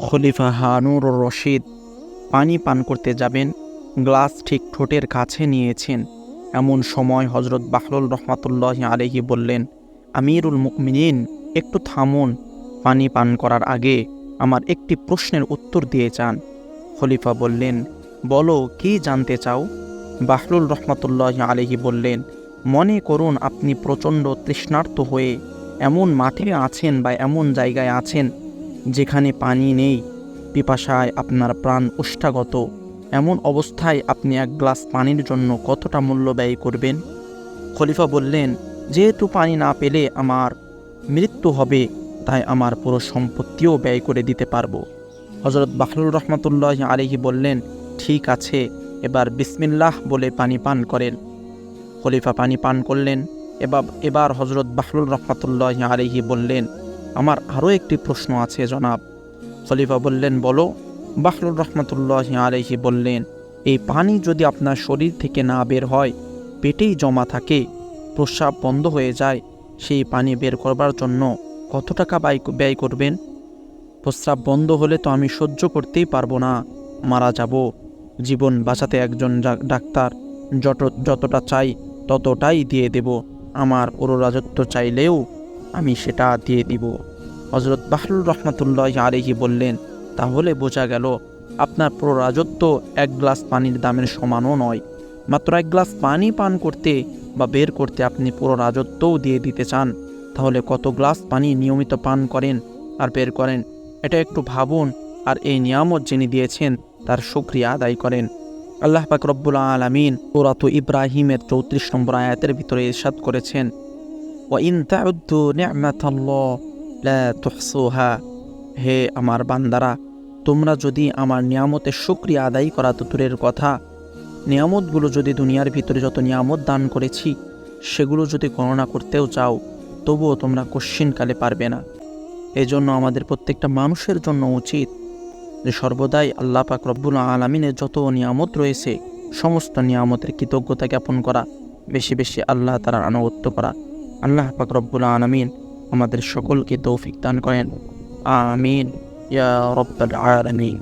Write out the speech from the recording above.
খলিফা হারুনুর রশিদ পানি পান করতে যাবেন, গ্লাস ঠিক ঠোঁটের কাছে নিয়েছেন। এমন সময় হজরত বাহলুল রহমাতুল্লাহি আলাইহি বললেন, আমিরুল মুমিনিন, একটু থামুন। পানি পান করার আগে আমার একটি প্রশ্নের উত্তর দিয়ে যান। খলিফা বললেন, বলো, কি জানতে চাও? বাহলুল রহমাতুল্লাহি আলাইহি বললেন, মনে করুন আপনি প্রচণ্ড তৃষ্ণার্ত হয়ে এমন মাঠে আছেন বা এমন জায়গায় আছেন যেখানে পানি নেই, পিপাসায় আপনার প্রাণ ওষ্ঠাগত। এমন অবস্থায় আপনি এক গ্লাস পানির জন্য কতটা মূল্য ব্যয় করবেন? খলিফা বললেন, যেহেতু পানি না পেলে আমার মৃত্যু হবে, তাই আমার পুরো সম্পত্তিও ব্যয় করে দিতে পারবো। হজরত বাহলুল রহমাতুল্লাহি আলাইহি বললেন, ঠিক আছে, এবার বিসমিল্লাহ বলে পানি পান করেন। খলিফা পানি পান করলেন। এবার হজরত বাহলুল রহমাতুল্লাহি আলাইহি বললেন, আমার আরও একটি প্রশ্ন আছে জনাব। খলিফা বললেন, বলো। বাহলুল রহমাতুল্লাহি আলাইহি বললেন, এই পানি যদি আপনার শরীর থেকে না বের হয়, পেটেই জমা থাকে, প্রস্রাব বন্ধ হয়ে যায়, সেই পানি বের করবার জন্য কত টাকা ব্যয় করবেন? প্রস্রাব বন্ধ হলে তো আমি সহ্য করতেই পারবো না, মারা যাব। জীবন বাঁচাতে একজন ডাক্তার যতটা চাই ততটাই দিয়ে দেব। আমার পুরো রাজত্ব চাইলেও আমি সেটা দিয়ে দিব। হজরত বাহলুল রহমাতুল্লাহি আলাইহি বললেন, তাহলে বোঝা গেল আপনার পুরো রাজত্ব এক গ্লাস পানির দামের সমানও নয়। মাত্র এক গ্লাস পানি পান করতে বা বের করতে আপনি পুরো রাজত্বও দিয়ে দিতে চান। তাহলে কত গ্লাস পানি নিয়মিত পান করেন আর বের করেন, এটা একটু ভাবুন। আর এই নিয়ামত যিনি দিয়েছেন তার শুকরিয়া আদায় করেন। আল্লাহ পাক রব্বুল আলামিন সূরাত ইব্রাহিমের 34 নম্বর আয়াতের ভিতরে ইরশাদ করেছেন, ওয়া ইন তাউদ্দু নি'মাতাল্লাহ লা তুহসুহা। হে আমার বান্দারা, তোমরা যদি আমার নিয়ামতের শুকরিয়া আদায় করা তো দূরের কথা, নিয়ামতগুলো যদি দুনিয়ার ভিতরে যত নিয়ামত দান করেছি সেগুলো যদি গণনা করতেও চাও, তবুও তোমরা কশ্চিনকালে পারবে না। এজন্য আমাদের প্রত্যেকটা মানুষের জন্য উচিত যে সর্বদাই আল্লাহ পাক রব্বুল আলামিনের যত নিয়ামত রয়েছে সমস্ত নিয়ামতের কৃতজ্ঞতা জ্ঞাপন করা, বেশি বেশি আল্লাহ তাআলার আনুগত্য করা। আল্লাহ পাক রব্বুল আলামিন আমাদের সকলকে তৌফিক দান করেন। আমিন ইয়া রাব্বাল আলামিন।